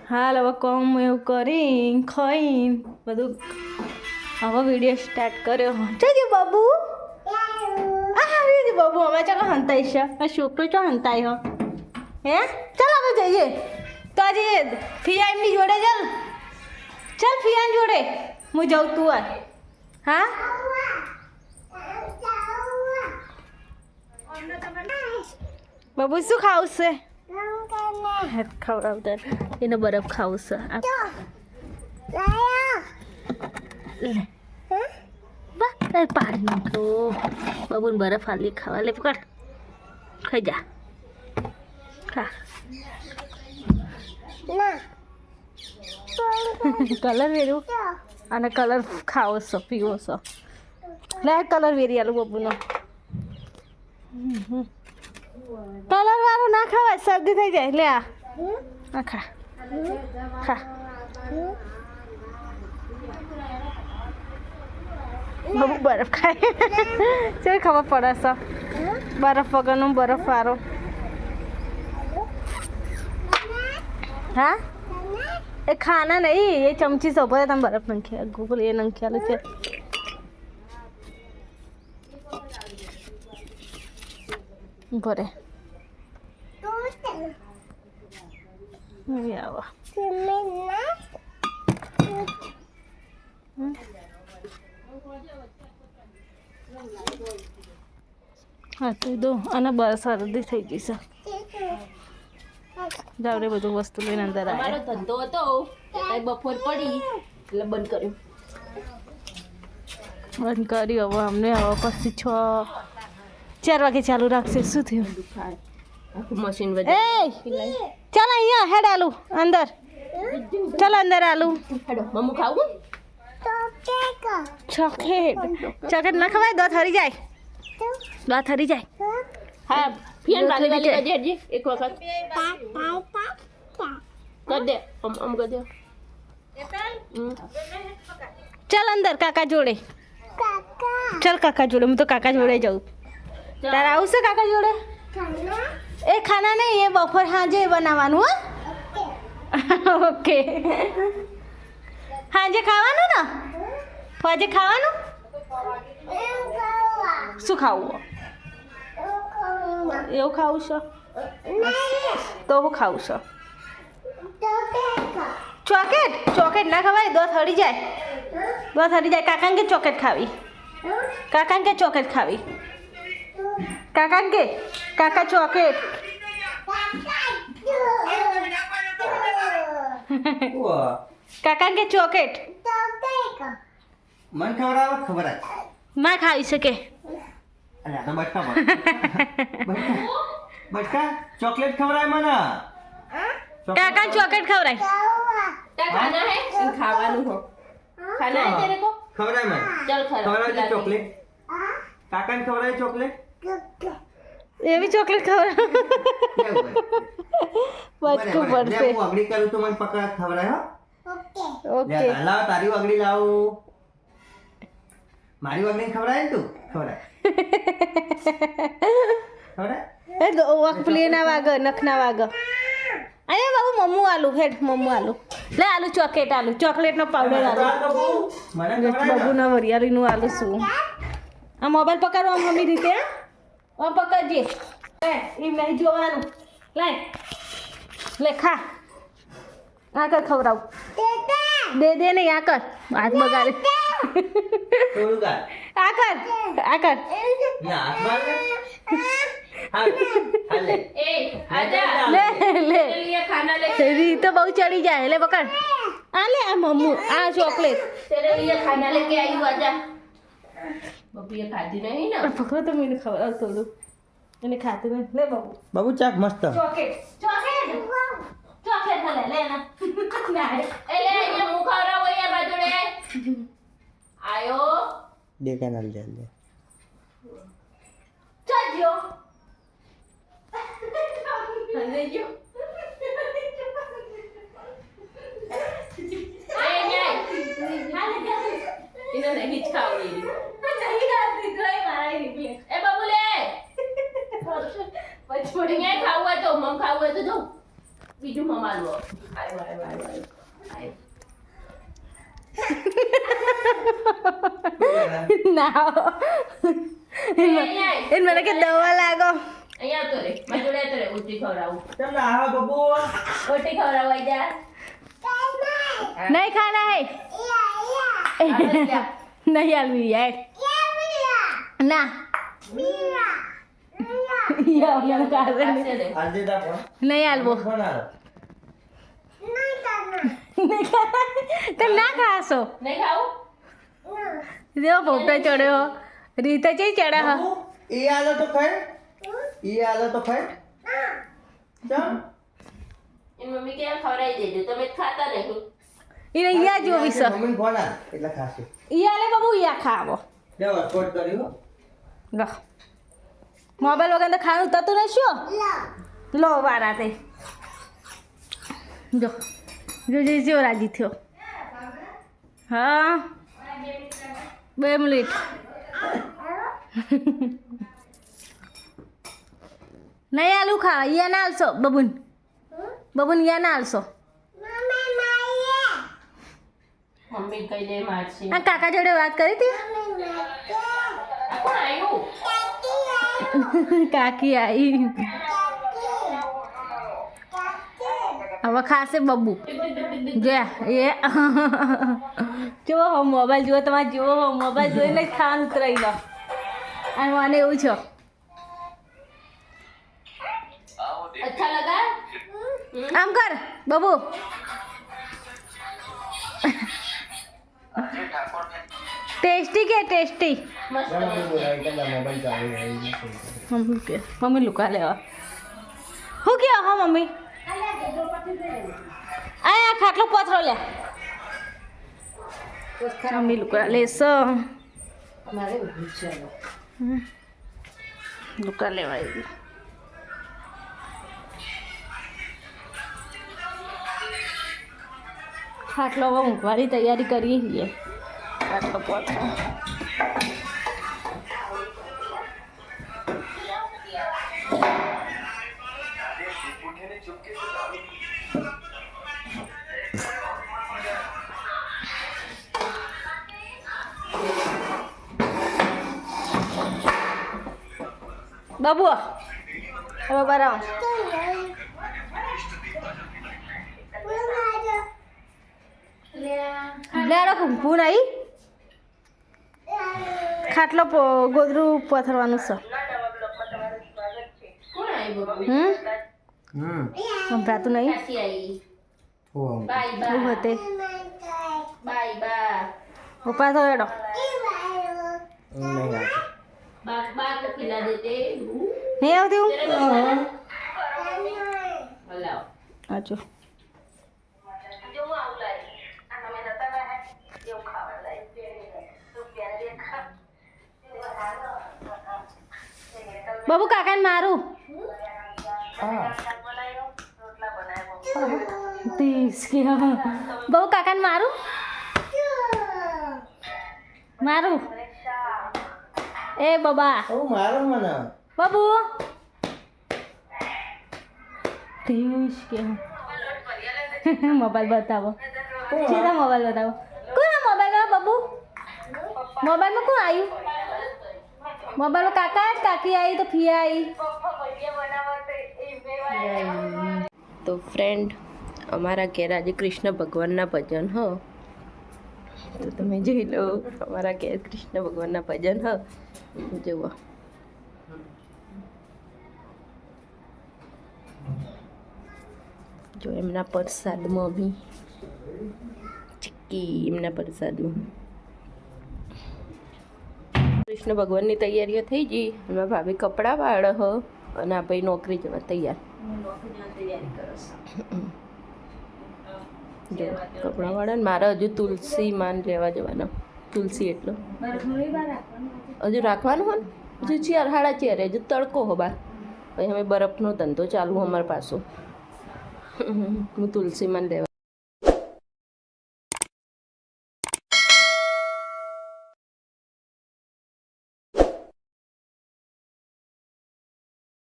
હાલ હવે કોમ એવું કરીને ખાઈને બધું હવે વિડીયો સ્ટાર્ટ કર્યો જજે બાબુ હા બાબુ અમે ચાલો હંતાઈ છે આ છોકરો ચો હંતાઈ હો હે ચાલ હવે જઈએ તો આજે ફિયાની જોડે ચાલ ફિયાન જોડે હું જાઉં તું આ હા બાબુ શું ખાવું છે ખવડાવતા એને બરફ ખાવું છે પાડી નાખો બાબુને બરફ હાલી ખાવા લે પકડ ખાઈ જા ખા કલર વેરું અને કલર ખાવો છો પીવો છો લે કલર વેરી આલું બાબુનો કલર વાળું ના ખવાય શરદી થઈ જાય લે આ ખા ખા બહુ બરફ ખાય ચેવી ખબર પડે છે બરફ વગરનું બરફ વાળો હા એ ખાના નહીં એ ચમચી સોપરે તમે બરફ નંખી ગૂગલ એ નંખ્યાલું છે ભરે આવો હા તો દો અને બસ શરદી થઈ ગઈ છે જાવ રે બધું વસ્તુ લઈને અંદર આવ્યો ધંધો હતો બપોર પડી એટલે બંધ કર્યું હવે અમને હવે પછી 4 વાગે ચાલુ રાખશે શું થયું મશીન ચાલ અહીંયા હેડ આલુ અંદર ચાલ અંદર આલુ મમ્મુ ખાવું ચોકલેટ ના ખવાય દો થરી જાય હા ફિયાન વાલી કરજે એક વખત કર દે આમ કર દે ચાલ અંદર કાકા જોડે ચાલ કાકા જોડે હું તો કાકા જોડે જાઉં તારે આવું છે કાકા જોડે એ ખાના નહીં એ બપોર સાંજે બનાવવાનું હા ઓકે સાંજે ખાવાનું ને સાંજે ખાવાનું શું ખાવું એવું ખાવું છે તો હું ખાવું છે ચોકેટ ના ખવાય દો થડી જાય કાકાને કે ચોકેટ ખાવી કાકા ચોકેટ કાકા કે ચોકેટ મન ખવડાવ ખબર માં ખાવી શકે અલ્યા તો બટકા ચોકલેટ ખવડાય મને કાકા ચોકેટ ખવડાય खाना है खावानु हो खाना है तेरे को ખવડાય મને चल ખવડાય ચોકલેટ કાકાને ખવડાય ચોકલેટ એવી ચોકલેટ ખવડાવ બચકું પડશે હું અગડી કરું તો મને પકડ ખવડાય હો ઓકે લાવ તારી અગડી લાવ મારી અગડી ખવડાય ને તું ખવડાય એ વખ પ્લે ના વાગ નખ ના વાગ અહીંયા બાબુ મમ્મુ આલુ લે આલુ ચોકલેટનો પાવડર આલુ બાબુના વરિયાળીનું આલુ શું આ મોબાઈલ પકડો આમ મમ્મી રીતે આમ પકડજે એમ નહીં જોવાનું લે ખા આ કર ખવડાવું દે નહીં આ કર હાથ બગાડે આ કર લે રી તો બહુ ચડી જાય લે પકડ આ લે આ મમ્મુ આ ચોકલેટ तेरे लिए खाना लेके आई हूँ आजा बब्बू ये खाती नहीं ना પકડો તો મને ખબર થોડું એને ખાતું નહીં લે બાબુ ચાક મસ્ત ચોકલેટ લે ના ए ले ये मुंह खा रहा वो ये बाजूड़े आयो દે કેનાલ જલ્દી ચાજો इन्होंने हिचकावी ए बाबू ले પછી ખાવું હોય તો મમ ખાવું હોય તો જો બીજું મમાલું આવ્યો ના એને મને કે દવા લાગો અહીંયા આવતો રે મારી જોડે આવતો રે ઉઠી ખવડાવું ચલ ના હા બબુ ઉઠી ખવડાવાઈ જા નહીં ખાના હે નહીં આલવી યાર ના આજે તા કોણ નહીં આલવો બનાવ તો ના ખાશો નહીં ખાવું જેવો પોપટો ચડ્યો રીતે ચઈ ચડે હ બબુ એ આલો તો ખાય ચલ એની મમ્મી કે ખવડાવી દેજો તમે જ ખાતા નહીં એને ઈયા જોવી છે મમ્મી ફોન આલ એટલે ખાશે ઈયા લે બાબુ ઈયા ખાવો લે વર્કઆઉટ કર્યું લો મોબાઈલ વગર તો ખાવાનું થતું ને શું લો વારા તે જો જો જો જો રાજી થયો હા 2 મિનિટ નહીં આલુ ખાવા ઈયા ના આલશો બબુન ઈયા ના આલશો મમ્મી કહી દે મારશે આ કાકા જોડે વાત કરી હતી આ કોણ આવ્યું કાકી આવી હવે ખાશે બબુ જોયા એ જુઓ હો મોબાઈલ જુઓ તમારે જુઓ હો મોબાઈલ જોઈને જ ખાવાનું ઉતરાઈ લો અને મને એવું છો અચ્છા લગા આમ કર બબુ ટેસ્ટી કે ટેસ્ટી મસ્ત મોબાઈલ ચાલુ મમ્મી કે મમ્મી લુકા લેવા શું કે હા મમ્મી આ ખાટલો પથરો લે મમ્મી લુકા લેશો લુકા લેવા આવી ખાટલો હવે ઊંઘવાની તૈયારી કરીએ છીએ ખાટલો પથરો બાબુ હવે બરાબર લેડો ફૂન આવી ખાટલો ગોદરું પથરવાનું છે કોણ આવ્યું સંભળાતું નહીં ક્યાંથી આવી ઓ બાય શું બા હતે બાય બા ઉભા થયો એડો નહીં આવતું બા બા को खिला देते નહીં આવતી હું હલાવ આજો બાબુ કાકાને મારું ત્રીસ કે બાબુ કાકાને મારું મારું એ બાબા ઓ મારો મને બાબુ ત્રીસ કે મોબાઈલ બતાવો સીધા મોબાઈલ બતાવો કોના મોબાઈલ બાબુ મોબાઈલમાં કોણ આવ્યું મોબાઈલમાં કાકા જ કાકી આવી તો ફિયા આવી તો ફ્રેન્ડ અમારા ઘેર આજે કૃષ્ણ ભગવાનના ભજન હ તો તમે જોઈ લો અમારા ઘેર કૃષ્ણ ભગવાનના ભજન હ જુઓ જો એમના પ્રસાદમાં બી ચીક્કી એમના પ્રસાદમાં કૃષ્ણ ભગવાનની તૈયારીઓ થઈ ગઈ એમાં ભાભી કપડાં વાળો હ અને આ ભાઈ નોકરી જવા તૈયાર જો કપડાં વાળા ને મારે હજુ તુલસી માન લેવા જવાના તુલસી એટલો હજુ રાખવાનું હોય ને હજુ ચેર હાડા ચેર હજુ તડકો હો બાર પછી અમે બરફનો ધંધો ચાલુ અમારે પાછો હું તુલસી માન લેવા